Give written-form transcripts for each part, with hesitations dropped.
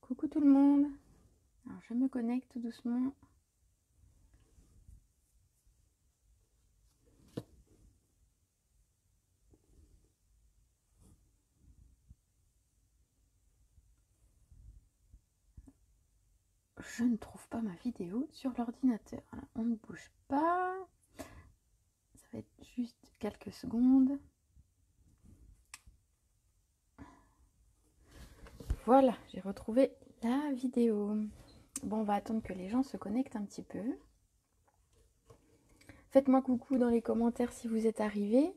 Coucou tout le monde. Alors je me connecte tout doucement. Je ne trouve pas ma vidéo sur l'ordinateur. On ne bouge pas. Ça va être juste quelques secondes. Voilà, j'ai retrouvé la vidéo. Bon, on va attendre que les gens se connectent un petit peu. Faites-moi coucou dans les commentaires si vous êtes arrivés.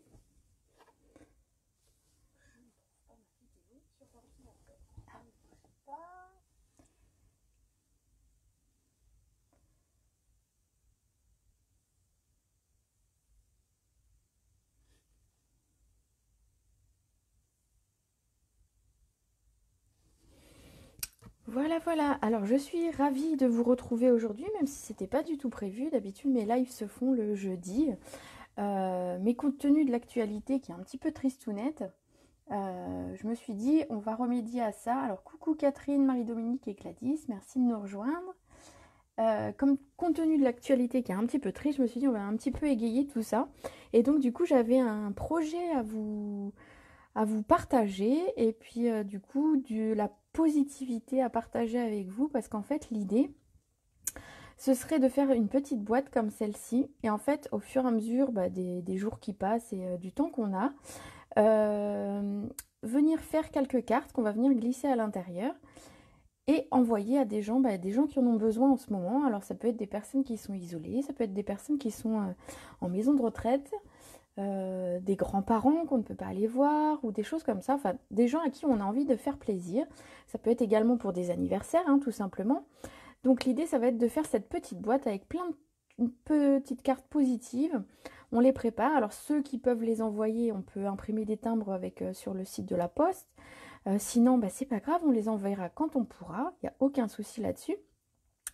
Voilà, voilà. Alors, je suis ravie de vous retrouver aujourd'hui, même si c'était pas du tout prévu. D'habitude, mes lives se font le jeudi. Mais compte tenu de l'actualité qui est un petit peu tristounette, je me suis dit, on va remédier à ça. Alors, coucou Catherine, Marie-Dominique et Gladys, merci de nous rejoindre. Comme compte tenu de l'actualité qui est un petit peu triste, je me suis dit, on va un petit peu égayer tout ça. Et donc, du coup, j'avais un projet à vous partager. Et puis, du coup, de la positivité à partager avec vous. Parce qu'en fait, l'idée, ce serait de faire une petite boîte comme celle-ci. Et en fait, au fur et à mesure des jours qui passent et du temps qu'on a, venir faire quelques cartes qu'on va venir glisser à l'intérieur et envoyer à des gens qui en ont besoin en ce moment. Alors ça peut être des personnes qui sont isolées, ça peut être des personnes qui sont en maison de retraite, des grands-parents qu'on ne peut pas aller voir ou des choses comme ça, enfin des gens à qui on a envie de faire plaisir. Ça peut être également pour des anniversaires, hein, tout simplement. Donc l'idée, ça va être de faire cette petite boîte avec plein de petites cartes positives. On les prépare. Alors ceux qui peuvent les envoyer, on peut imprimer des timbres avec, sur le site de la Poste. Sinon, c'est pas grave, on les enverra quand on pourra. Il n'y a aucun souci là-dessus.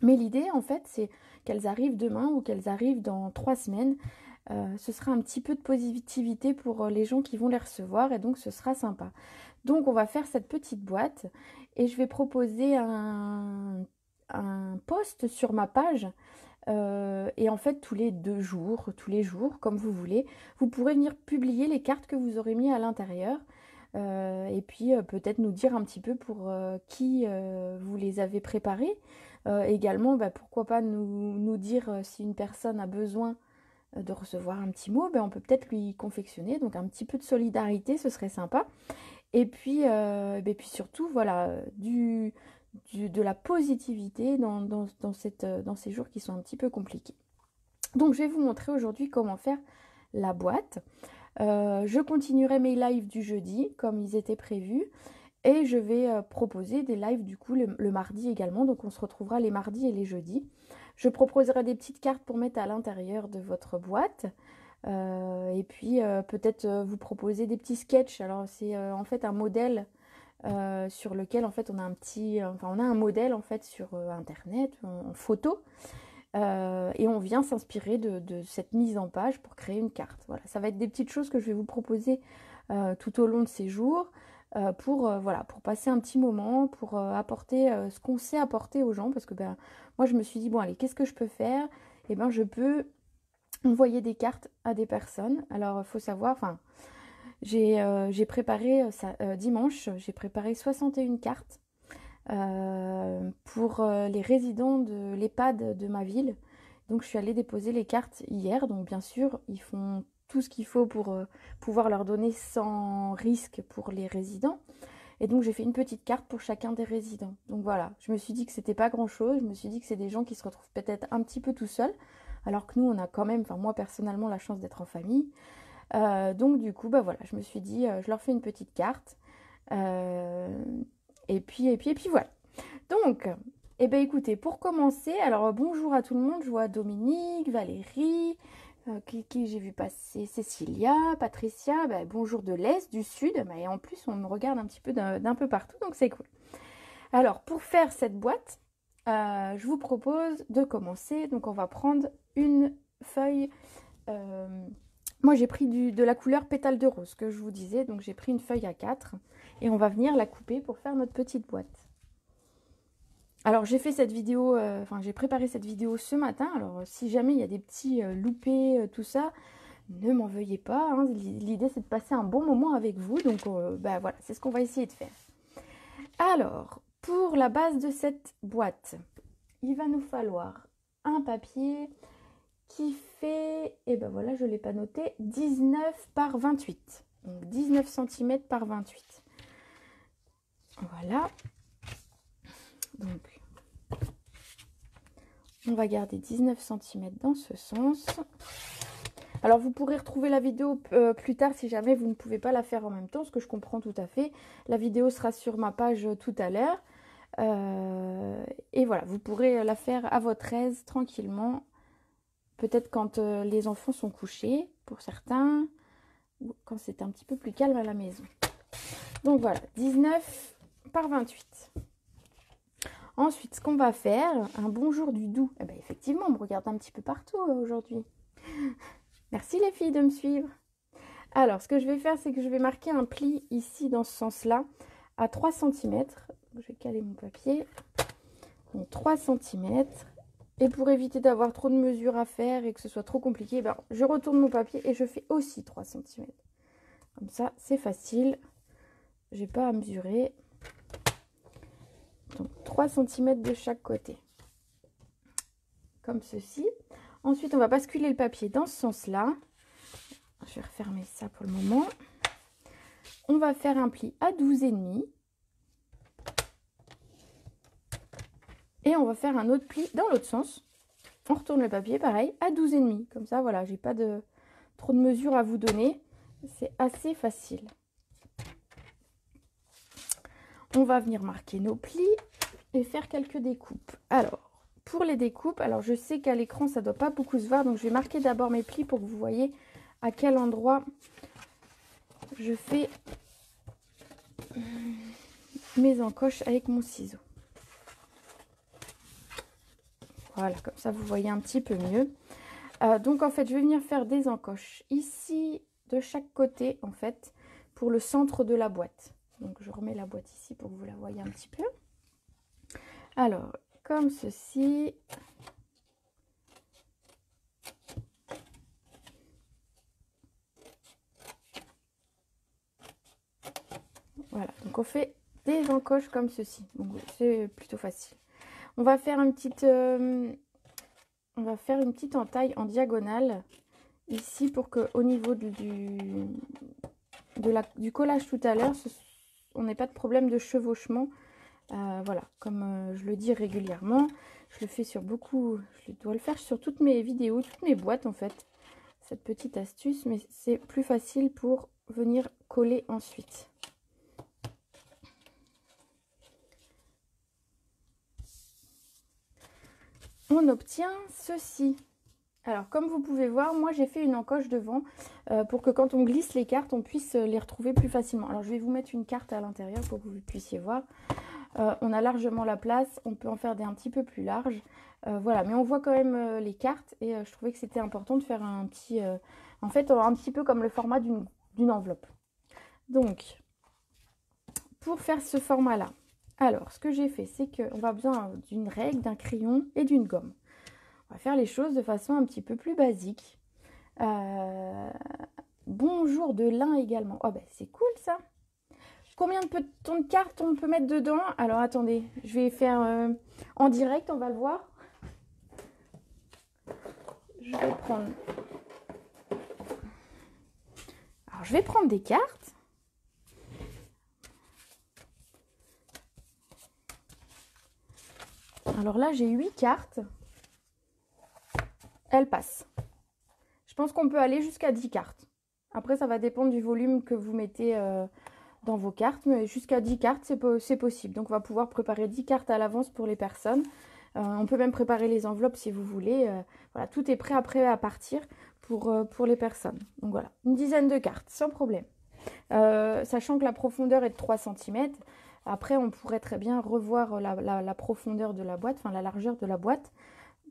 Mais l'idée, en fait, c'est qu'elles arrivent demain ou qu'elles arrivent dans 3 semaines. Ce sera un petit peu de positivité pour les gens qui vont les recevoir et donc ce sera sympa. Donc on va faire cette petite boîte et je vais proposer un post sur ma page. Et en fait, tous les 2 jours, tous les jours, comme vous voulez, vous pourrez venir publier les cartes que vous aurez mis à l'intérieur. Et puis peut-être nous dire un petit peu pour qui vous les avez préparées. Également, pourquoi pas nous dire si une personne a besoin de recevoir un petit mot, on peut peut-être lui confectionner. Donc un petit peu de solidarité, ce serait sympa. Et puis surtout, voilà, de la positivité dans ces jours qui sont un petit peu compliqués. Donc je vais vous montrer aujourd'hui comment faire la boîte. Je continuerai mes lives du jeudi comme ils étaient prévus. Et je vais proposer des lives du coup le mardi également. Donc on se retrouvera les mardis et les jeudis. Je proposerai des petites cartes pour mettre à l'intérieur de votre boîte. Et puis peut-être vous proposer des petits sketchs. Alors c'est en fait un modèle sur lequel en fait on a on a un modèle en fait sur internet en photo. Et on vient s'inspirer de cette mise en page pour créer une carte. Voilà, ça va être des petites choses que je vais vous proposer tout au long de ces jours voilà, pour passer un petit moment, pour apporter ce qu'on sait apporter aux gens. Parce que moi je me suis dit, bon allez, qu'est-ce que je peux faire? Et je peux envoyer des cartes à des personnes. Alors il faut savoir, enfin, j'ai préparé dimanche, j'ai préparé 61 cartes pour les résidents de l'EHPAD de ma ville. Donc je suis allée déposer les cartes hier. Donc bien sûr, ils font tout ce qu'il faut pour pouvoir leur donner sans risque pour les résidents. Et donc j'ai fait une petite carte pour chacun des résidents. Donc voilà, je me suis dit que c'était pas grand chose. Je me suis dit que c'est des gens qui se retrouvent peut-être un petit peu tout seuls. Alors que nous, on a quand même, enfin moi personnellement, la chance d'être en famille. Donc du coup, voilà, je me suis dit, je leur fais une petite carte. Et puis voilà. Donc, écoutez, pour commencer, alors bonjour à tout le monde. Je vois Dominique, Valérie, qui j'ai vu passer, Cécilia, Patricia, bonjour de l'Est, du Sud. Et en plus, on me regarde un petit peu d'un peu partout, donc c'est cool. Alors, pour faire cette boîte, je vous propose de commencer. Donc, on va prendre une feuille. Moi, j'ai pris de la couleur pétale de rose, que je vous disais. Donc, j'ai pris une feuille A4 et on va venir la couper pour faire notre petite boîte. Alors j'ai fait cette vidéo, enfin j'ai préparé cette vidéo ce matin. Alors si jamais il y a des petits loupés, tout ça, ne m'en veuillez pas. Hein. L'idée c'est de passer un bon moment avec vous. Donc bah, voilà, c'est ce qu'on va essayer de faire. Alors, pour la base de cette boîte, il va nous falloir un papier qui fait, et ben voilà, je ne l'ai pas noté, 19 par 28. Donc 19 cm par 28. Voilà. Donc, on va garder 19 cm dans ce sens. Alors, vous pourrez retrouver la vidéo plus tard si jamais vous ne pouvez pas la faire en même temps, ce que je comprends tout à fait. La vidéo sera sur ma page tout à l'heure. Et voilà, vous pourrez la faire à votre aise, tranquillement. Peut-être quand les enfants sont couchés, pour certains, ou quand c'est un petit peu plus calme à la maison. Donc voilà, 19 par 28. Ensuite, ce qu'on va faire, un bonjour du doux. Eh ben, effectivement, on me regarde un petit peu partout aujourd'hui. Merci les filles de me suivre. Alors, ce que je vais faire, c'est que je vais marquer un pli ici, dans ce sens-là, à 3 cm. Je vais caler mon papier. Donc 3 cm. Et pour éviter d'avoir trop de mesures à faire et que ce soit trop compliqué, ben, je retourne mon papier et je fais aussi 3 cm. Comme ça, c'est facile. J'ai pas à mesurer. Donc 3 cm de chaque côté. Comme ceci. Ensuite, on va basculer le papier dans ce sens-là. Je vais refermer ça pour le moment. On va faire un pli à 12,5. Et on va faire un autre pli dans l'autre sens. On retourne le papier, pareil, à 12,5. Comme ça, voilà, j'ai pas trop de mesures à vous donner. C'est assez facile. On va venir marquer nos plis et faire quelques découpes. Alors, pour les découpes, alors je sais qu'à l'écran, ça ne doit pas beaucoup se voir. Donc, je vais marquer d'abord mes plis pour que vous voyez à quel endroit je fais mes encoches avec mon ciseau. Voilà, comme ça, vous voyez un petit peu mieux. Donc, en fait, je vais venir faire des encoches ici, de chaque côté, en fait, pour le centre de la boîte. Donc, je remets la boîte ici pour que vous la voyez un petit peu. Alors, comme ceci. Voilà, donc on fait des encoches comme ceci. Donc, c'est plutôt facile. On va faire une petite entaille en diagonale ici pour que au niveau du collage tout à l'heure, on n'ait pas de problème de chevauchement. Voilà, comme je le dis régulièrement, je le fais sur beaucoup, je dois le faire sur toutes mes vidéos, toutes mes boîtes en fait, cette petite astuce, mais c'est plus facile pour venir coller ensuite. On obtient ceci. Alors, comme vous pouvez voir, moi j'ai fait une encoche devant pour que quand on glisse les cartes, on puisse les retrouver plus facilement. Alors, je vais vous mettre une carte à l'intérieur pour que vous puissiez voir. On a largement la place, on peut en faire des un petit peu plus larges. Voilà, mais on voit quand même les cartes et je trouvais que c'était important de faire un petit... en fait, un petit peu comme le format d'une enveloppe. Donc, pour faire ce format-là, alors, ce que j'ai fait, c'est qu'on va besoin d'une règle, d'un crayon et d'une gomme. On va faire les choses de façon un petit peu plus basique. Bonjour de lin également. Oh ben c'est cool ça. Combien de temps de cartes on peut mettre dedans? Alors attendez, je vais faire en direct, on va le voir. Je vais prendre... Alors je vais prendre des cartes. Alors là j'ai 8 cartes. Elles passent. Je pense qu'on peut aller jusqu'à 10 cartes. Après ça va dépendre du volume que vous mettez dans vos cartes, mais jusqu'à 10 cartes c'est possible. Donc on va pouvoir préparer 10 cartes à l'avance pour les personnes. On peut même préparer les enveloppes si vous voulez. Voilà, tout est prêt après à partir pour les personnes. Donc voilà, une dizaine de cartes sans problème. Sachant que la profondeur est de 3 cm. Après on pourrait très bien revoir la profondeur de la boîte, enfin la largeur de la boîte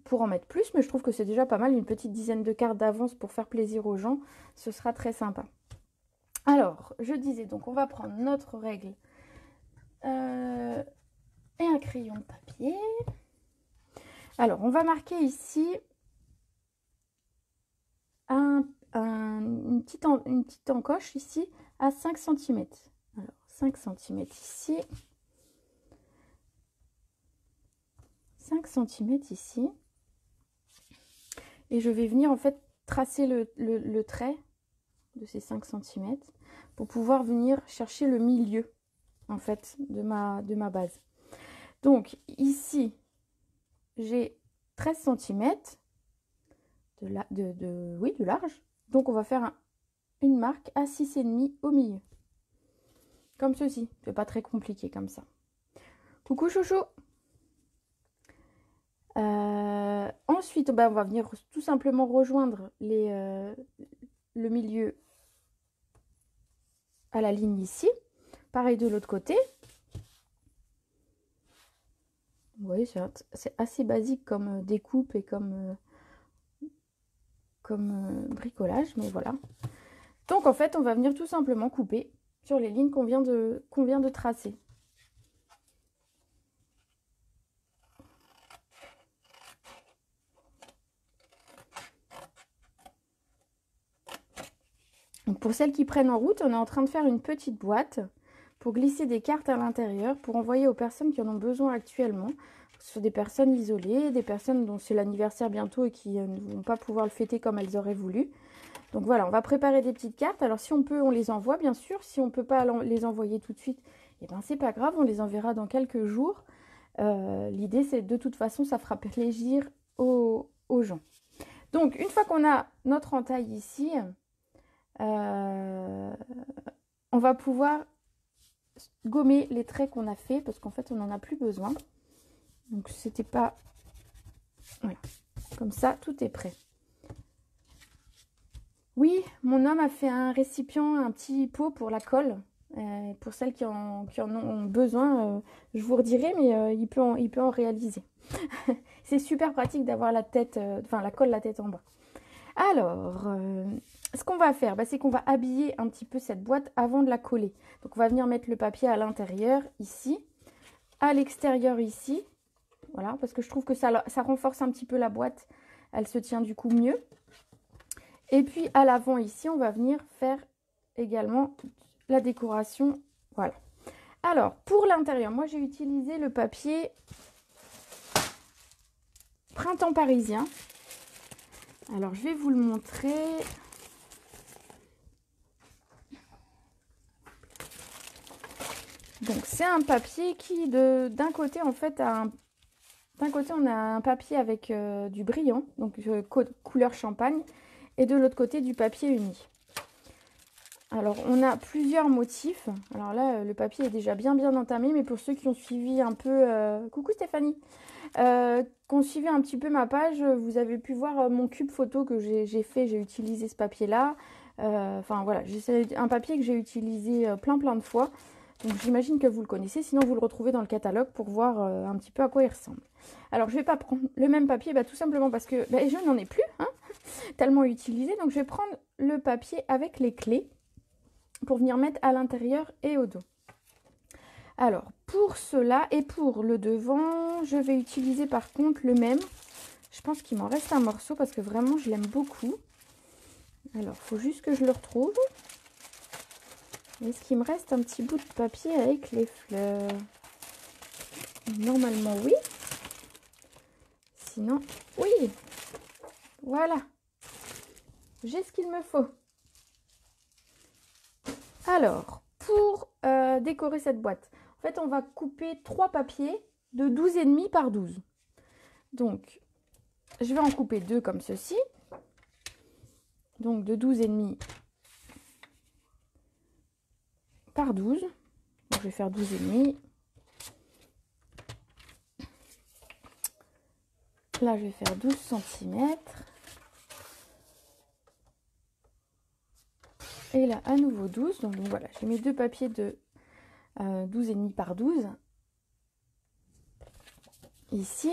pour en mettre plus, mais je trouve que c'est déjà pas mal, une petite dizaine de cartes d'avance pour faire plaisir aux gens, ce sera très sympa. Alors, je disais donc, on va prendre notre règle et un crayon de papier. Alors, on va marquer ici une petite encoche ici à 5 cm. Alors, 5 cm ici. 5 cm ici. Et je vais venir en fait tracer le trait de ces 5 cm pour pouvoir venir chercher le milieu en fait de ma base. Donc ici, j'ai 13 cm de large. Donc on va faire une marque à 6,5 au milieu. Comme ceci. C'est pas très compliqué comme ça. Coucou chouchou. Ensuite, on va venir tout simplement rejoindre le milieu à la ligne ici. Pareil de l'autre côté. Vous voyez, c'est assez basique comme découpe et comme bricolage, mais voilà. Donc en fait, on va venir tout simplement couper sur les lignes qu'on vient de tracer. Donc pour celles qui prennent en route, on est en train de faire une petite boîte pour glisser des cartes à l'intérieur pour envoyer aux personnes qui en ont besoin actuellement. Sur des personnes isolées, des personnes dont c'est l'anniversaire bientôt et qui ne vont pas pouvoir le fêter comme elles auraient voulu. Donc voilà, on va préparer des petites cartes. Alors si on peut, on les envoie bien sûr. Si on ne peut pas les envoyer tout de suite, eh ben c'est pas grave, on les enverra dans quelques jours. L'idée c'est de toute façon, ça fera plaisir aux gens. Donc une fois qu'on a notre entaille ici, on va pouvoir gommer les traits qu'on a fait parce qu'en fait on n'en a plus besoin. Donc c'était pas... Voilà. Comme ça, tout est prêt. Oui, mon homme a fait un récipient, un petit pot pour la colle. Pour celles qui en ont besoin, je vous redirai, mais il peut en réaliser. C'est super pratique d'avoir la tête, la colle la tête en bas. Alors, ce qu'on va faire, c'est qu'on va habiller un petit peu cette boîte avant de la coller. Donc on va venir mettre le papier à l'intérieur, ici, à l'extérieur, ici. Voilà, parce que je trouve que ça renforce un petit peu la boîte. Elle se tient du coup mieux. Et puis à l'avant ici, on va venir faire également la décoration. Voilà. Alors, pour l'intérieur, moi j'ai utilisé le papier Printemps Parisien. Alors, je vais vous le montrer. Donc, c'est un papier qui, d'un côté, en fait, d'un côté, on a un papier avec du brillant, donc couleur champagne, et de l'autre côté, du papier uni. Alors, on a plusieurs motifs. Alors là, le papier est déjà bien entamé, mais pour ceux qui ont suivi un peu... Coucou Stéphanie, qui ont suivi un petit peu ma page, vous avez pu voir mon cube photo que j'ai fait. J'ai utilisé ce papier-là. Enfin, voilà, c'est un papier que j'ai utilisé plein de fois. Donc j'imagine que vous le connaissez, sinon vous le retrouvez dans le catalogue pour voir un petit peu à quoi il ressemble. Alors je ne vais pas prendre le même papier, tout simplement parce que je n'en ai plus, hein, tellement utilisé. Donc je vais prendre le papier avec les clés pour venir mettre à l'intérieur et au dos. Alors pour cela et pour le devant, je vais utiliser par contre le même. Je pense qu'il m'en reste un morceau parce que vraiment je l'aime beaucoup. Alors il faut juste que je le retrouve. Est-ce qu'il me reste un petit bout de papier avec les fleurs? Normalement, oui. Sinon, oui. Voilà. J'ai ce qu'il me faut. Alors, pour décorer cette boîte, en fait, on va couper 3 papiers de 12,5 par 12. Donc, je vais en couper 2 comme ceci. Donc, de 12,5 par 12. Donc, je vais faire 12,5. Là, je vais faire 12 cm. Et là, à nouveau 12. Donc voilà, j'ai mes 2 papiers de 12,5 par 12. Ici.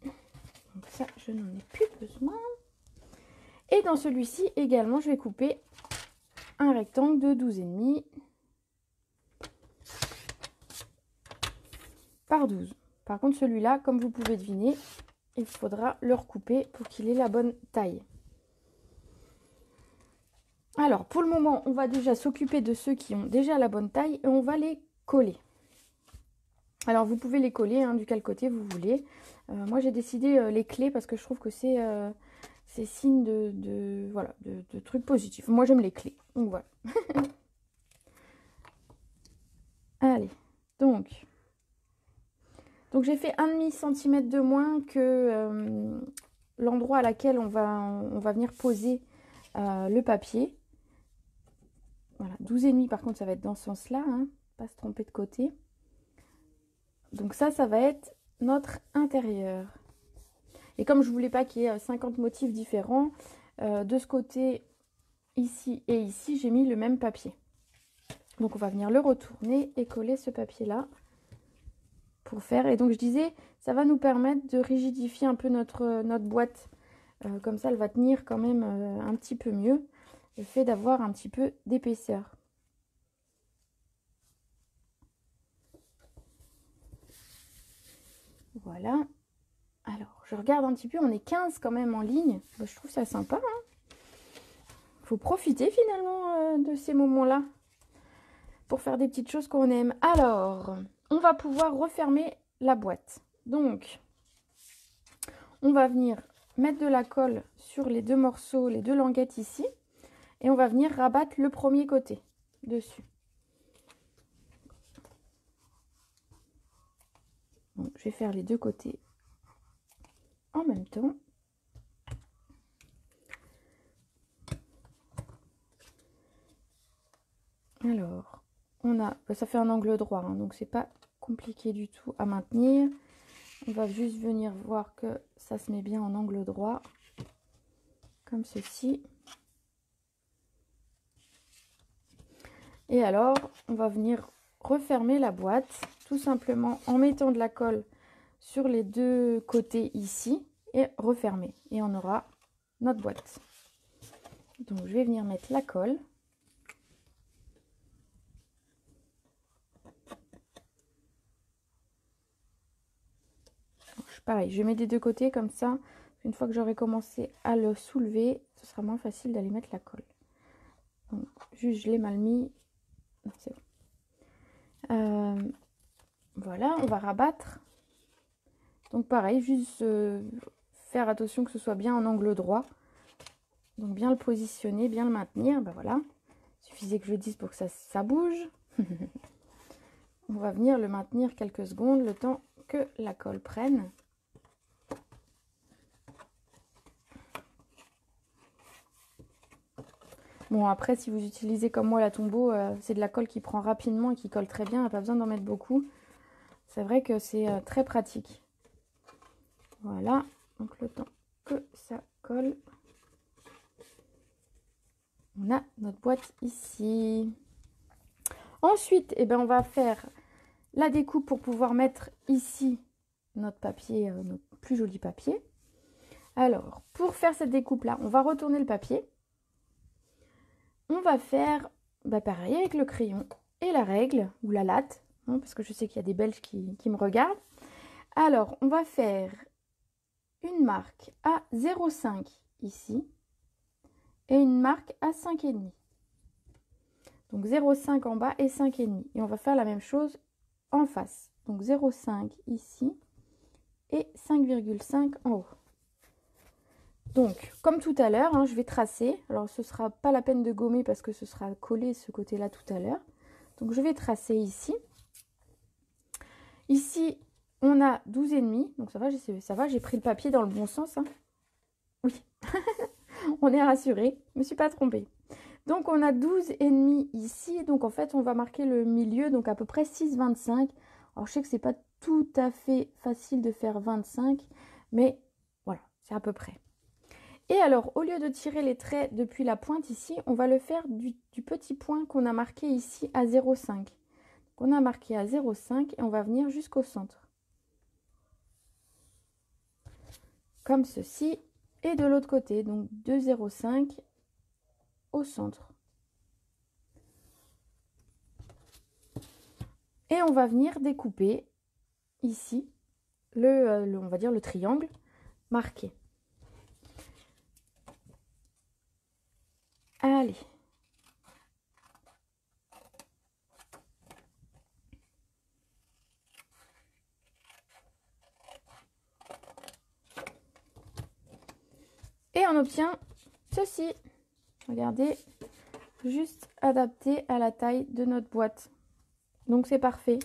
Donc ça, je n'en ai plus besoin. Et dans celui-ci également, je vais couper un rectangle de 12,5. par 12. Par contre, celui-là, comme vous pouvez deviner, il faudra le recouper pour qu'il ait la bonne taille. Alors, pour le moment, on va déjà s'occuper de ceux qui ont déjà la bonne taille et on va les coller. Alors, vous pouvez les coller du quel côté vous voulez. Moi, j'ai décidé les clés parce que je trouve que c'est signe de trucs positifs. Moi, j'aime les clés. Donc, voilà. Allez, donc j'ai fait 1,5 cm de moins que l'endroit à laquelle on va venir poser le papier. Voilà, 12,5 par contre, ça va être dans ce sens-là, pas se tromper de côté. Donc ça va être notre intérieur. Et comme je voulais pas qu'il y ait 50 motifs différents, de ce côté, ici et ici, j'ai mis le même papier. Donc on va venir le retourner et coller ce papier-là pour faire. Et donc je disais, ça va nous permettre de rigidifier un peu notre boîte. Comme ça, elle va tenir quand même un petit peu mieux. Le fait d'avoir un petit peu d'épaisseur. Voilà. Alors, je regarde un petit peu, on est 15 quand même en ligne. Bah, je trouve ça sympa. Faut profiter finalement de ces moments-là pour faire des petites choses qu'on aime. Alors, on va pouvoir refermer la boîte. Donc, on va venir mettre de la colle sur les deux morceaux, les deux languettes ici. Et on va venir rabattre le premier côté dessus. Donc, je vais faire les deux côtés en même temps. Alors, ça fait un angle droit, donc c'est pas compliqué du tout à maintenir. On va juste venir voir que ça se met bien en angle droit, comme ceci. Et alors, on va venir refermer la boîte, tout simplement en mettant de la colle sur les deux côtés ici, et refermer. Et on aura notre boîte. Donc, je vais venir mettre la colle. Pareil, je mets des deux côtés comme ça. Une fois que j'aurai commencé à le soulever, ce sera moins facile d'aller mettre la colle. Donc, juste, je l'ai mal mis. C'est bon. Voilà, on va rabattre. Donc, pareil, juste faire attention que ce soit bien en angle droit. Donc, bien le positionner, bien le maintenir. Ben voilà. Il suffisait que je le dise pour que ça bouge. On va venir le maintenir quelques secondes, le temps que la colle prenne. Bon, après, si vous utilisez comme moi la Tombow, c'est de la colle qui prend rapidement et qui colle très bien. Il n'y a pas besoin d'en mettre beaucoup. C'est vrai que c'est très pratique. Voilà. Donc, le temps que ça colle, on a notre boîte ici. Ensuite, eh ben, on va faire la découpe pour pouvoir mettre ici notre papier, notre plus joli papier. Alors, pour faire cette découpe-là, on va retourner le papier. On va faire pareil avec le crayon et la règle ou la latte, parce que je sais qu'il y a des Belges qui me regardent. Alors, on va faire une marque à 0,5 ici et une marque à 5,5. Donc 0,5 en bas et 5,5. Et on va faire la même chose en face. Donc 0,5 ici et 5,5 en haut. Donc, comme tout à l'heure, je vais tracer. Alors, ce ne sera pas la peine de gommer parce que ce sera collé ce côté-là tout à l'heure. Donc, je vais tracer ici. Ici, on a 12,5. Donc, ça va, j'ai pris le papier dans le bon sens. Oui, on est rassuré. Je ne me suis pas trompée. Donc, on a 12,5 ici. Donc, en fait, on va marquer le milieu, donc à peu près 6,25. Alors, je sais que ce n'est pas tout à fait facile de faire 25, mais voilà, c'est à peu près. Et alors, au lieu de tirer les traits depuis la pointe ici, on va le faire du petit point qu'on a marqué ici à 0,5. On a marqué à 0,5 et on va venir jusqu'au centre. Comme ceci. Et de l'autre côté, donc de 0,5 au centre. Et on va venir découper ici on va dire le triangle marqué. Allez. Et on obtient ceci. Regardez, juste adapté à la taille de notre boîte. Donc c'est parfait.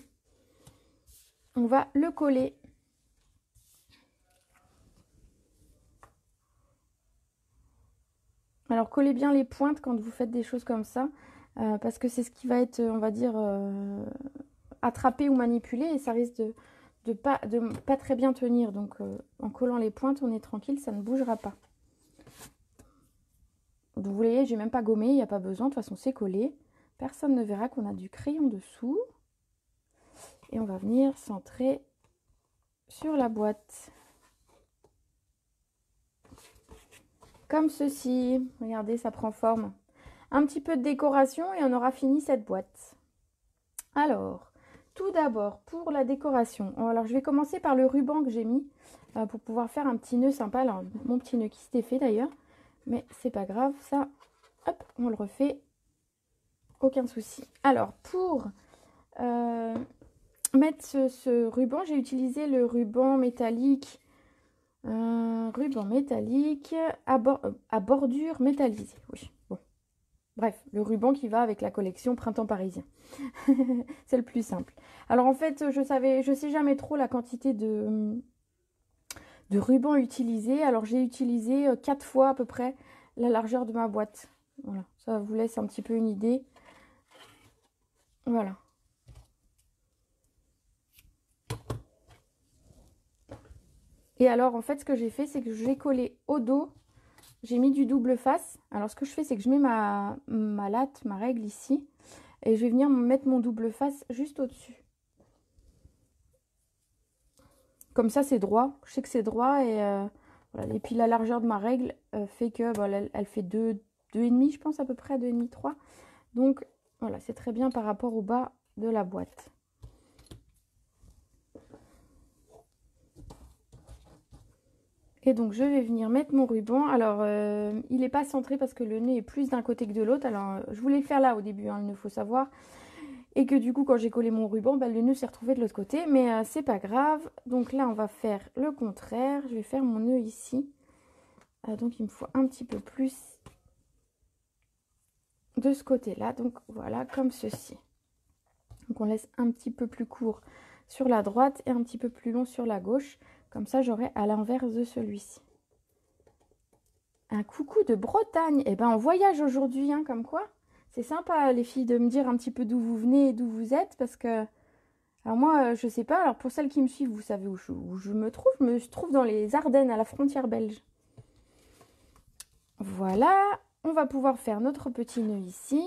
On va le coller. Alors collez bien les pointes quand vous faites des choses comme ça, parce que c'est ce qui va être, on va dire, attrapé ou manipulé, et ça risque de pas très bien tenir. Donc en collant les pointes, on est tranquille, ça ne bougera pas. Vous voyez, j'ai même pas gommé, il n'y a pas besoin, de toute façon c'est collé. Personne ne verra qu'on a du crayon dessous. Et on va venir centrer sur la boîte. Comme ceci. Regardez, ça prend forme. Un petit peu de décoration et on aura fini cette boîte. Alors, tout d'abord, pour la décoration. Alors, je vais commencer par le ruban que j'ai mis pour pouvoir faire un petit nœud sympa. Alors, mon petit nœud qui s'était fait d'ailleurs. Mais c'est pas grave, ça, hop, on le refait. Aucun souci. Alors, pour mettre ce ruban, j'ai utilisé le ruban métallique. Ruban métallique à bordure métallisée. Oui, bon. Bref, le ruban qui va avec la collection Printemps Parisien. C'est le plus simple. Alors en fait, je sais jamais trop la quantité de ruban utilisé. Alors j'ai utilisé 4 fois à peu près la largeur de ma boîte. Voilà, ça vous laisse un petit peu une idée. Voilà. Et alors en fait, ce que j'ai fait, c'est que j'ai collé au dos. J'ai mis du double face. Alors ce que je fais, c'est que je mets ma latte, ma règle ici. Et je vais venir mettre mon double face juste au-dessus. Comme ça, c'est droit. Je sais que c'est droit. Et, voilà. Et puis la largeur de ma règle fait que voilà, elle fait 2,5, je pense à peu près, 2,5, 3. Donc voilà, c'est très bien par rapport au bas de la boîte. Et donc, je vais venir mettre mon ruban. Alors, il n'est pas centré parce que le nœud est plus d'un côté que de l'autre. Alors, je voulais le faire là au début, hein, le nœud, faut savoir. Et que du coup, quand j'ai collé mon ruban, bah, le nœud s'est retrouvé de l'autre côté. Mais c'est pas grave. Donc là, on va faire le contraire. Je vais faire mon nœud ici. Donc, il me faut un petit peu plus de ce côté-là. Donc, voilà, comme ceci. Donc, on laisse un petit peu plus court sur la droite et un petit peu plus long sur la gauche. Comme ça, j'aurai à l'inverse de celui-ci. Un coucou de Bretagne. Eh ben, on voyage aujourd'hui, hein, comme quoi. C'est sympa, les filles, de me dire un petit peu d'où vous venez et d'où vous êtes. Parce que, alors moi, je sais pas. Alors, pour celles qui me suivent, vous savez où je me trouve. Je me trouve dans les Ardennes, à la frontière belge. Voilà. On va pouvoir faire notre petit nœud ici.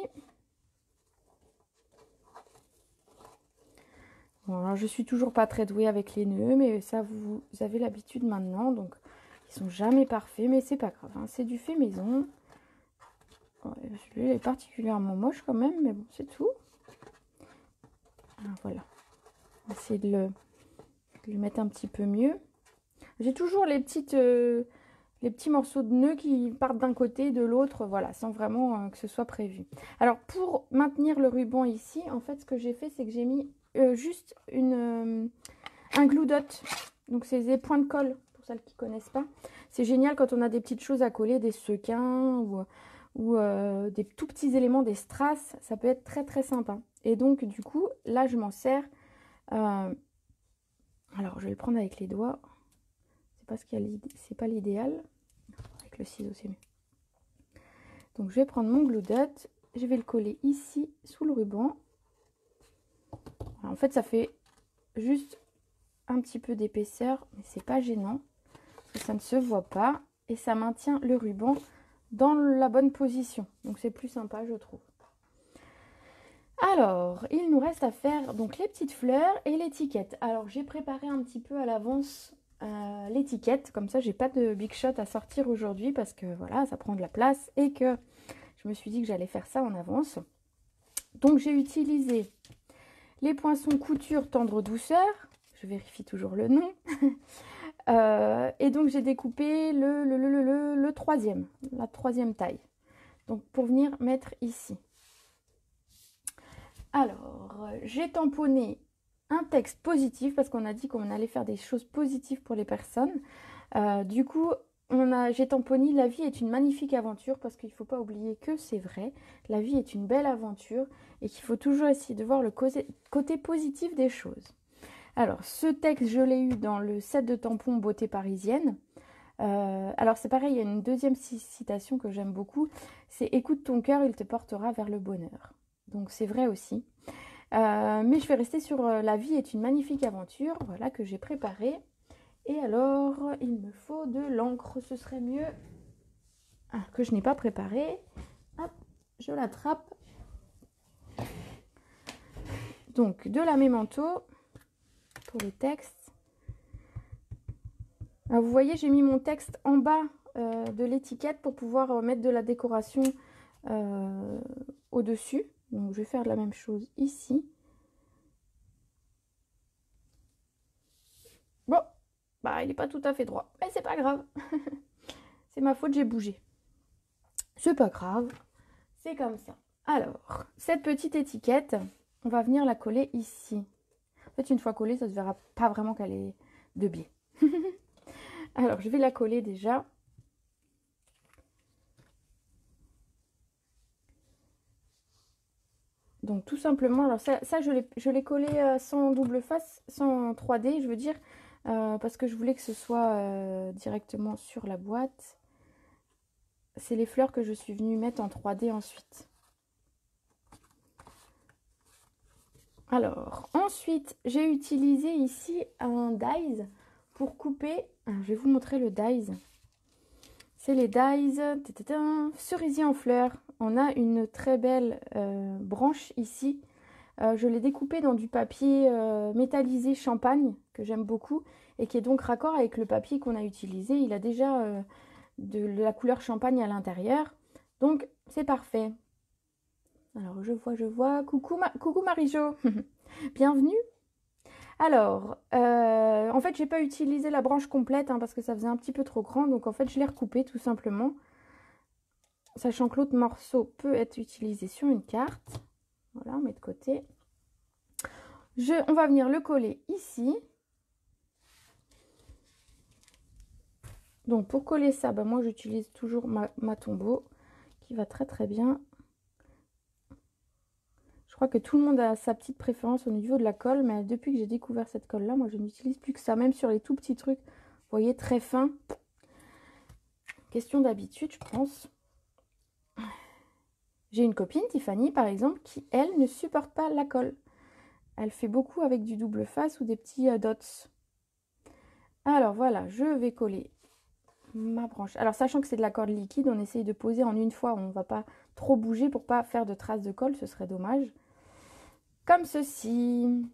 Bon, alors, je suis toujours pas très douée avec les nœuds, mais ça, vous avez l'habitude maintenant. Donc, ils sont jamais parfaits, mais c'est pas grave, hein, c'est du fait maison. Ouais, celui-là est particulièrement moche quand même, mais bon, c'est tout. Voilà. On va essayer de le mettre un petit peu mieux. J'ai toujours les petits morceaux de nœuds qui partent d'un côté et de l'autre, voilà, sans vraiment que ce soit prévu. Alors, pour maintenir le ruban ici, en fait, ce que j'ai fait, c'est que j'ai mis juste un glue dot. Donc, c'est des points de colle, pour celles qui ne connaissent pas. C'est génial quand on a des petites choses à coller, des sequins ou des tout petits éléments, des strass. Ça peut être très, très sympa. Et donc, du coup, là, je m'en sers. Alors, je vais le prendre avec les doigts. C'est pas l'idéal. Avec le ciseau, c'est mieux. Donc, je vais prendre mon glue dot. Je vais le coller ici, sous le ruban. Alors, en fait, ça fait juste un petit peu d'épaisseur, mais c'est pas gênant. Parce que ça ne se voit pas. Et ça maintient le ruban dans la bonne position. Donc, c'est plus sympa, je trouve. Alors, il nous reste à faire donc les petites fleurs et l'étiquette. Alors, j'ai préparé un petit peu à l'avance l'étiquette. Comme ça, j'ai pas de big shot à sortir aujourd'hui parce que voilà, ça prend de la place et que je me suis dit que j'allais faire ça en avance. Donc, j'ai utilisé les poinçons couture tendre douceur. Je vérifie toujours le nom. Et donc j'ai découpé le troisième, la troisième taille. Donc pour venir mettre ici. Alors, j'ai tamponné un texte positif parce qu'on a dit qu'on allait faire des choses positives pour les personnes. Du coup, j'ai tamponné "La vie est une magnifique aventure" parce qu'il ne faut pas oublier que c'est vrai. La vie est une belle aventure et qu'il faut toujours essayer de voir le côté positif des choses. Alors, ce texte, je l'ai eu dans le set de tampons Beauté Parisienne. Alors, c'est pareil, il y a une deuxième citation que j'aime beaucoup. C'est " Écoute ton cœur, il te portera vers le bonheur ». Donc, c'est vrai aussi. Mais je vais rester sur "La vie est une magnifique aventure", voilà, que j'ai préparé. Et alors, il me faut de l'encre, ce serait mieux que je n'ai pas préparé. Hop, je l'attrape. Donc, de la Memento pour le texte. Alors, vous voyez, j'ai mis mon texte en bas de l'étiquette pour pouvoir mettre de la décoration au-dessus. Donc, je vais faire la même chose ici. Bon, bah, il n'est pas tout à fait droit, mais c'est pas grave. C'est ma faute, j'ai bougé. C'est pas grave, c'est comme ça. Alors, cette petite étiquette, on va venir la coller ici. En fait, une fois collée, ça ne se verra pas vraiment qu'elle est de biais. Alors, je vais la coller déjà. Donc, tout simplement, alors ça je l'ai collé sans double face, sans 3D, je veux dire, parce que je voulais que ce soit directement sur la boîte. C'est les fleurs que je suis venue mettre en 3D ensuite. Alors, ensuite, j'ai utilisé ici un dies pour couper. Alors, je vais vous montrer le dies. C'est les dies cerisier en fleurs. On a une très belle branche ici. Je l'ai découpée dans du papier métallisé champagne, que j'aime beaucoup, et qui est donc raccord avec le papier qu'on a utilisé. Il a déjà de la couleur champagne à l'intérieur. Donc, c'est parfait. Alors, je vois. Coucou Marie-Jo. Bienvenue. Alors, en fait, j'ai pas utilisé la branche complète parce que ça faisait un petit peu trop grand. Donc, en fait, je l'ai recoupé tout simplement. Sachant que l'autre morceau peut être utilisé sur une carte. Voilà, on met de côté. On va venir le coller ici. Donc, pour coller ça, moi, j'utilise toujours ma Tombow qui va très très bien. Je crois que tout le monde a sa petite préférence au niveau de la colle, mais depuis que j'ai découvert cette colle-là, moi, je n'utilise plus que ça, même sur les tout petits trucs, vous voyez, très fins. Question d'habitude, je pense. J'ai une copine, Tiffany, par exemple, qui, elle, ne supporte pas la colle. Elle fait beaucoup avec du double face ou des petits dots. Alors, voilà, je vais coller ma branche. Alors, sachant que c'est de la colle liquide, on essaye de poser en une fois. On ne va pas trop bouger pour pas faire de traces de colle, ce serait dommage. Comme ceci.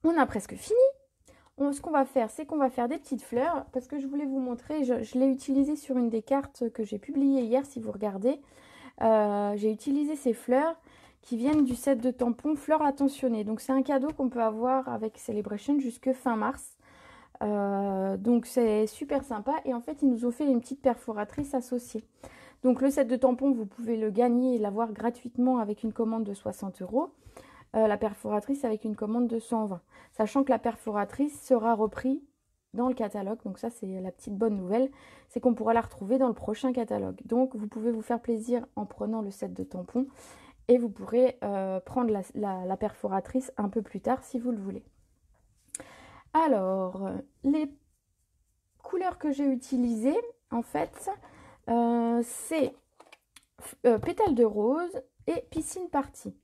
On a presque fini. Ce qu'on va faire, c'est qu'on va faire des petites fleurs. Parce que je voulais vous montrer, je l'ai utilisé sur une des cartes que j'ai publiées hier, si vous regardez. J'ai utilisé ces fleurs qui viennent du set de tampons Fleurs Attentionnées. Donc, c'est un cadeau qu'on peut avoir avec Celebration jusque fin mars. Donc, c'est super sympa. Et en fait, ils nous ont fait une petite perforatrice associée. Donc, le set de tampons, vous pouvez le gagner et l'avoir gratuitement avec une commande de 60 €. La perforatrice avec une commande de 120. Sachant que la perforatrice sera reprise dans le catalogue. Donc ça, c'est la petite bonne nouvelle. C'est qu'on pourra la retrouver dans le prochain catalogue. Donc, vous pouvez vous faire plaisir en prenant le set de tampons. Et vous pourrez prendre la perforatrice un peu plus tard si vous le voulez. Alors, les couleurs que j'ai utilisées, en fait, c'est pétales de rose et piscine party.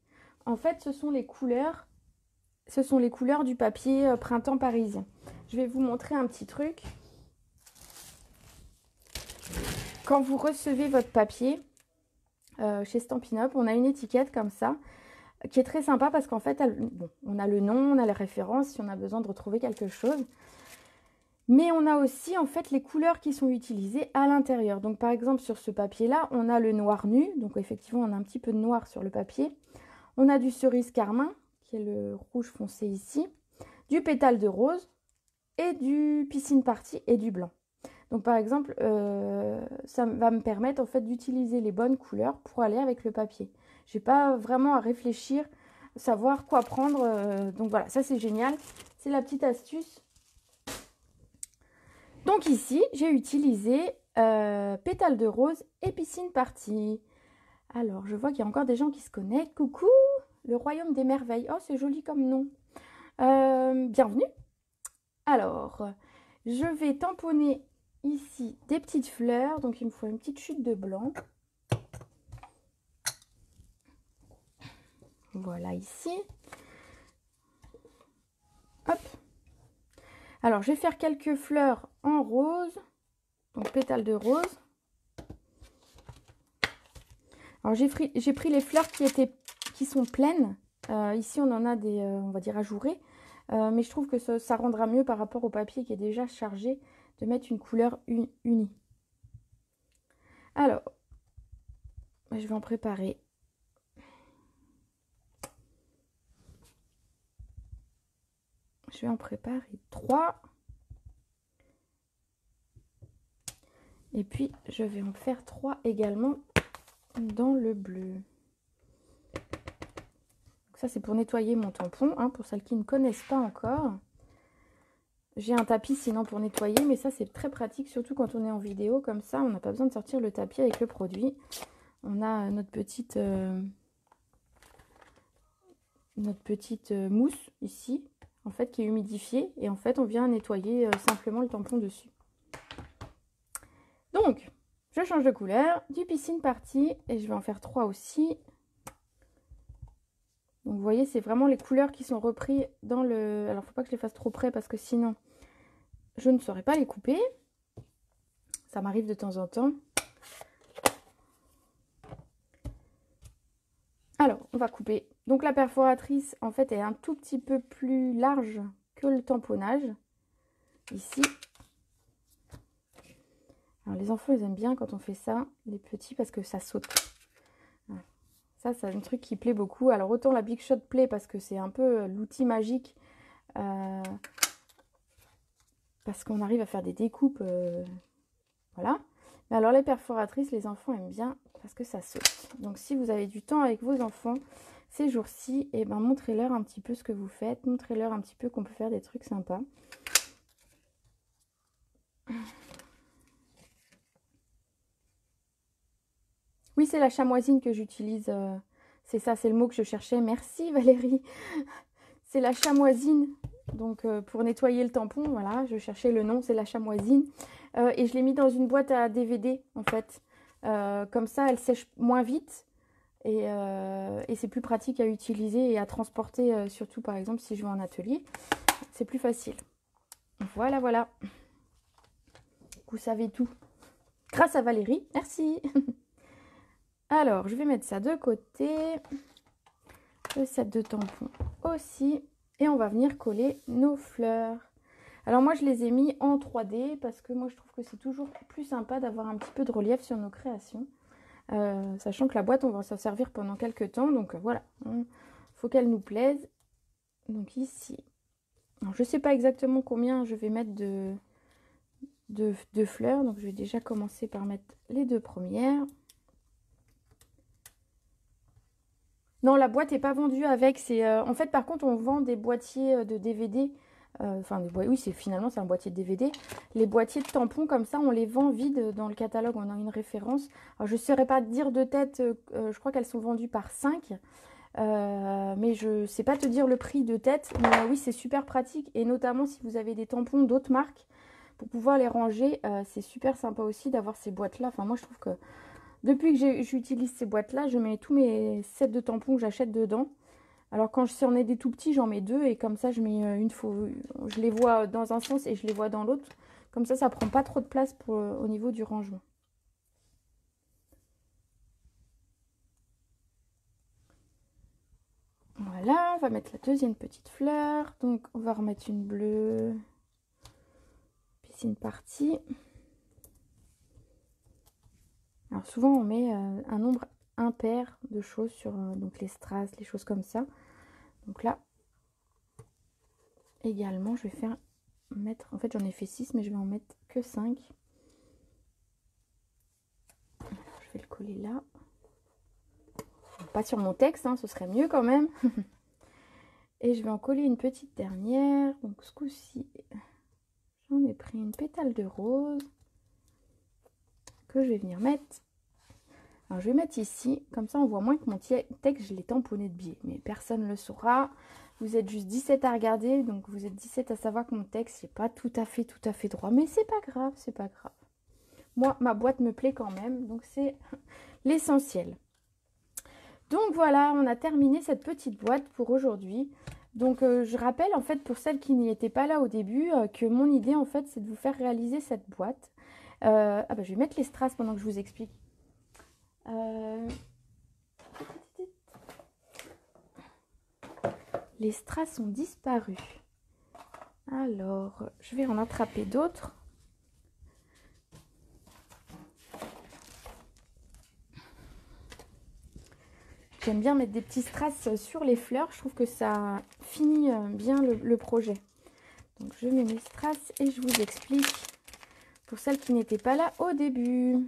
En fait, ce sont les couleurs du papier printemps parisien. Je vais vous montrer un petit truc. Quand vous recevez votre papier chez Stampin' Up, on a une étiquette comme ça qui est très sympa parce qu'en fait, on a le nom, on a les références si on a besoin de retrouver quelque chose. Mais on a aussi en fait les couleurs qui sont utilisées à l'intérieur. Donc par exemple sur ce papier-là, on a le noir nu. Donc effectivement, on a un petit peu de noir sur le papier. On a du cerise carmin, qui est le rouge foncé ici. du pétale de rose et du piscine party et du blanc. Donc par exemple, ça va me permettre en fait d'utiliser les bonnes couleurs pour aller avec le papier. Je n'ai pas vraiment à réfléchir, savoir quoi prendre. Donc voilà, ça c'est génial. C'est la petite astuce. Donc ici, j'ai utilisé pétale de rose et piscine party. Alors, je vois qu'il y a encore des gens qui se connectent. Coucou, le royaume des merveilles. Oh, c'est joli comme nom. Bienvenue. Alors, je vais tamponner ici des petites fleurs. Donc, il me faut une petite chute de blanc. Voilà, ici. Hop. Alors, je vais faire quelques fleurs en rose. Donc, pétales de rose. Alors, j'ai pris les fleurs qui sont pleines. Ici, on en a des, on va dire, ajourées. Mais je trouve que ça rendra mieux par rapport au papier qui est déjà chargé de mettre une couleur unie. Alors, je vais en préparer. Je vais en préparer 3. Et puis, je vais en faire 3 également dans le bleu. Donc ça, c'est pour nettoyer mon tampon, hein, pour celles qui ne connaissent pas encore. J'ai un tapis sinon pour nettoyer, mais ça, c'est très pratique, surtout quand on est en vidéo. Comme ça, on n'a pas besoin de sortir le tapis avec le produit. On a notre petite mousse ici, en fait, qui est humidifiée. Et en fait, on vient nettoyer simplement le tampon dessus. Donc, je change de couleur, du piscine party, et je vais en faire 3 aussi. Donc, vous voyez, c'est vraiment les couleurs qui sont reprises dans le... Alors, il ne faut pas que je les fasse trop près parce que sinon, je ne saurais pas les couper. Ça m'arrive de temps en temps. Alors, on va couper. Donc, la perforatrice, en fait, est un tout petit peu plus large que le tamponnage. Ici. Alors, les enfants, ils aiment bien quand on fait ça, les petits, parce que ça saute. Voilà. Ça, c'est un truc qui plaît beaucoup. Alors, autant la Big Shot plaît parce que c'est un peu l'outil magique. Parce qu'on arrive à faire des découpes. Voilà. Mais alors, les perforatrices, les enfants aiment bien parce que ça saute. Donc, si vous avez du temps avec vos enfants ces jours-ci, eh ben, montrez-leur un petit peu ce que vous faites. Montrez-leur un petit peu qu'on peut faire des trucs sympas. Oui, c'est la chamoisine que j'utilise. C'est ça, c'est le mot que je cherchais. Merci Valérie. C'est la chamoisine. Donc, pour nettoyer le tampon, voilà, je cherchais le nom, c'est la chamoisine. Et je l'ai mis dans une boîte à DVD, en fait. Comme ça, elle sèche moins vite. Et c'est plus pratique à utiliser et à transporter, surtout, par exemple, si je vais en atelier. C'est plus facile. Voilà, voilà. Vous savez tout. Grâce à Valérie. Merci. Alors, je vais mettre ça de côté. Le set de tampons aussi. Et on va venir coller nos fleurs. Alors moi, je les ai mis en 3D parce que moi, je trouve que c'est toujours plus sympa d'avoir un petit peu de relief sur nos créations. Sachant que la boîte, on va s'en servir pendant quelques temps. Donc voilà, il faut qu'elle nous plaise. Donc ici, alors, je ne sais pas exactement combien je vais mettre de fleurs. Donc je vais déjà commencer par mettre les 2 premières. Non, la boîte n'est pas vendue avec. En fait, par contre, on vend des boîtiers de DVD. Oui, finalement, c'est un boîtier de DVD. Les boîtiers de tampons, comme ça, on les vend vides dans le catalogue. On a une référence. Alors, je ne saurais pas dire de tête. Je crois qu'elles sont vendues par 5. Mais je ne sais pas te dire le prix de tête. Mais oui, c'est super pratique. Et notamment, si vous avez des tampons d'autres marques, pour pouvoir les ranger, c'est super sympa aussi d'avoir ces boîtes-là. Enfin, moi, je trouve que... Depuis que j'utilise ces boîtes-là, je mets tous mes sets de tampons que j'achète dedans. Alors quand c'en est des tout petits, j'en mets 2 et comme ça je mets une fois, je les vois dans un sens et je les vois dans l'autre. Comme ça prend pas trop de place au niveau du rangement. Voilà, on va mettre la deuxième petite fleur. Donc on va remettre une bleue. Piscine party. Alors souvent on met un nombre impair de choses sur donc les strass, les choses comme ça. Donc là, également, je vais faire mettre, en fait j'en ai fait 6 mais je vais en mettre que 5. Je vais le coller là. Pas sur mon texte, hein, ce serait mieux quand même. Et je vais en coller une petite dernière. Donc ce coup-ci, j'en ai pris une pétale de rose que je vais venir mettre. Alors je vais mettre ici, comme ça on voit moins que mon texte, je l'ai tamponné de biais. Mais personne ne le saura. Vous êtes juste 17 à regarder, donc vous êtes 17 à savoir que mon texte n'est pas tout à fait droit. Mais c'est pas grave, c'est pas grave. Moi, ma boîte me plaît quand même, donc c'est l'essentiel. Donc voilà, on a terminé cette petite boîte pour aujourd'hui. Donc je rappelle en fait pour celles qui n'y étaient pas là au début que mon idée en fait c'est de vous faire réaliser cette boîte. Je vais mettre les strass pendant que je vous explique. Les strass ont disparu. Alors, je vais en attraper d'autres. J'aime bien mettre des petits strass sur les fleurs. Je trouve que ça finit bien le projet. Donc, je mets mes strass et je vous explique pour celles qui n'étaient pas là au début.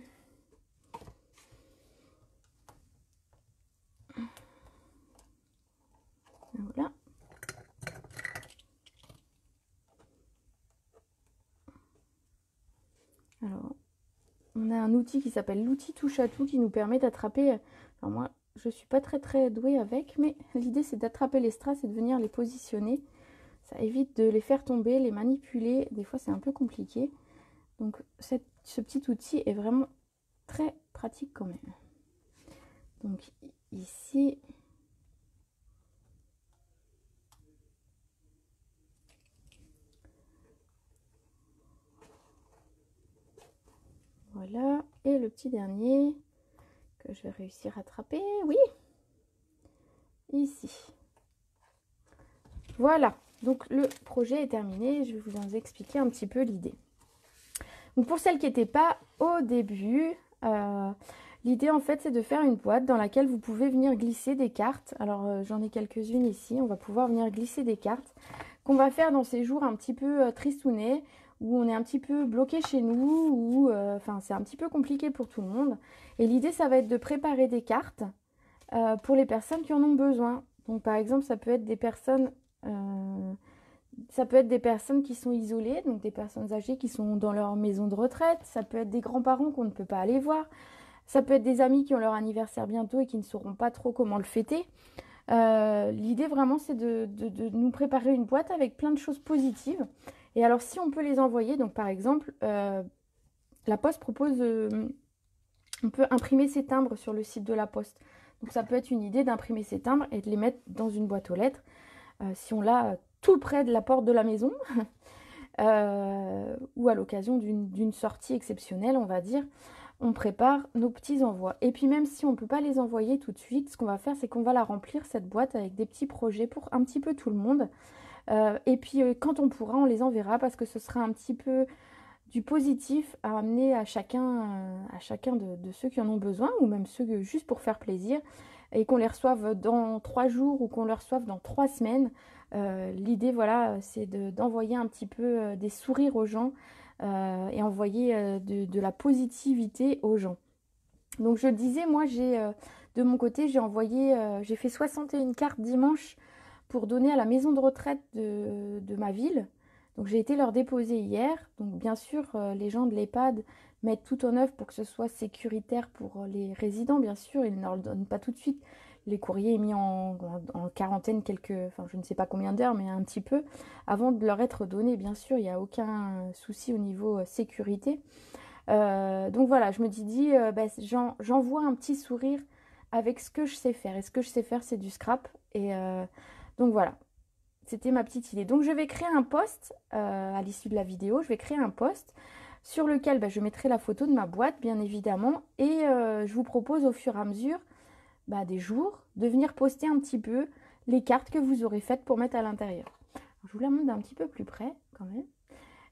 Voilà. Alors, on a un outil qui s'appelle l'outil touche à tout qui nous permet d'attraper. Alors moi, je suis pas très douée avec, mais l'idée c'est d'attraper les strass et de venir les positionner. Ça évite de les faire tomber, les manipuler. Des fois, c'est un peu compliqué. Donc, ce petit outil est vraiment très pratique quand même. Donc, ici, voilà. Et le petit dernier que je vais réussir à attraper. Oui, ici. Voilà. Donc, le projet est terminé. Je vais vous en expliquer un petit peu l'idée. Donc, pour celles qui n'étaient pas au début, l'idée en fait c'est de faire une boîte dans laquelle vous pouvez venir glisser des cartes. Alors j'en ai quelques-unes ici, on va pouvoir venir glisser des cartes qu'on va faire dans ces jours un petit peu tristounets, où on est un petit peu bloqué chez nous, où c'est un petit peu compliqué pour tout le monde. Et l'idée ça va être de préparer des cartes pour les personnes qui en ont besoin. Donc par exemple ça peut être des personnes... qui sont isolées, donc des personnes âgées qui sont dans leur maison de retraite. Ça peut être des grands-parents qu'on ne peut pas aller voir. Ça peut être des amis qui ont leur anniversaire bientôt et qui ne sauront pas trop comment le fêter. L'idée vraiment c'est de nous préparer une boîte avec plein de choses positives. Et alors si on peut les envoyer, donc par exemple, la Poste propose, on peut imprimer ses timbres sur le site de la Poste. Donc ça peut être une idée d'imprimer ses timbres et de les mettre dans une boîte aux lettres. Si on l'a tout près de la porte de la maison, ou à l'occasion d'une sortie exceptionnelle, on va dire, on prépare nos petits envois. Et puis même si on ne peut pas les envoyer tout de suite, ce qu'on va faire, c'est qu'on va la remplir, cette boîte, avec des petits projets pour un petit peu tout le monde. Et puis quand on pourra, on les enverra parce que ce sera un petit peu du positif à amener à chacun de ceux qui en ont besoin, ou même ceux juste pour faire plaisir, et qu'on les reçoive dans 3 jours ou qu'on les reçoive dans 3 semaines. L'idée, voilà, c'est d'envoyer un petit peu des sourires aux gens et envoyer de la positivité aux gens. Donc je disais, moi, de mon côté, j'ai fait 61 cartes dimanche pour donner à la maison de retraite de ma ville. Donc j'ai été leur déposer hier. Donc bien sûr, les gens de l'EHPAD mettent tout en œuvre pour que ce soit sécuritaire pour les résidents. Bien sûr, ils ne leur donnent pas tout de suite. Les courriers mis en quarantaine je ne sais pas combien d'heures, mais un petit peu, avant de leur être donnés. Bien sûr, il n'y a aucun souci au niveau sécurité. Donc voilà, je me dis, j'envoie un petit sourire avec ce que je sais faire. Et ce que je sais faire, c'est du scrap. Et donc voilà. C'était ma petite idée. Donc je vais créer un post à l'issue de la vidéo. Je vais créer un post sur lequel je mettrai la photo de ma boîte, bien évidemment. Et je vous propose au fur et à mesure des jours de venir poster un petit peu les cartes que vous aurez faites pour mettre à l'intérieur. Je vous la montre d'un petit peu plus près quand même.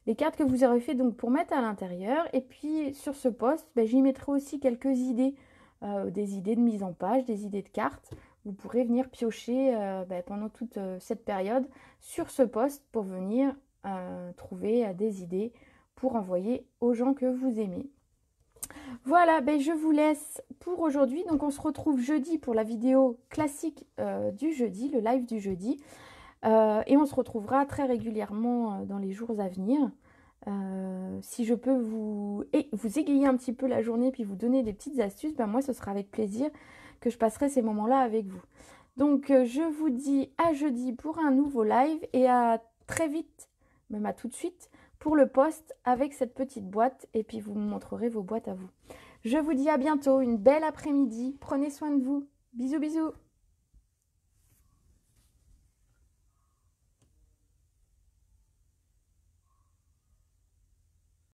Les cartes que vous aurez fait donc pour mettre à l'intérieur. Et puis sur ce post, j'y mettrai aussi quelques idées. Des idées de mise en page, des idées de cartes. vous pourrez venir piocher pendant toute cette période sur ce post pour venir trouver des idées pour envoyer aux gens que vous aimez. Voilà, je vous laisse pour aujourd'hui. Donc on se retrouve jeudi pour la vidéo classique du jeudi, le live du jeudi. Et on se retrouvera très régulièrement dans les jours à venir. Si je peux vous égayer un petit peu la journée puis vous donner des petites astuces, moi ce sera avec plaisir que je passerai ces moments-là avec vous. Donc je vous dis à jeudi pour un nouveau live et à très vite, même à tout de suite, pour le post avec cette petite boîte et puis vous me montrerez vos boîtes à vous. Je vous dis à bientôt, une belle après-midi, prenez soin de vous, bisous bisous.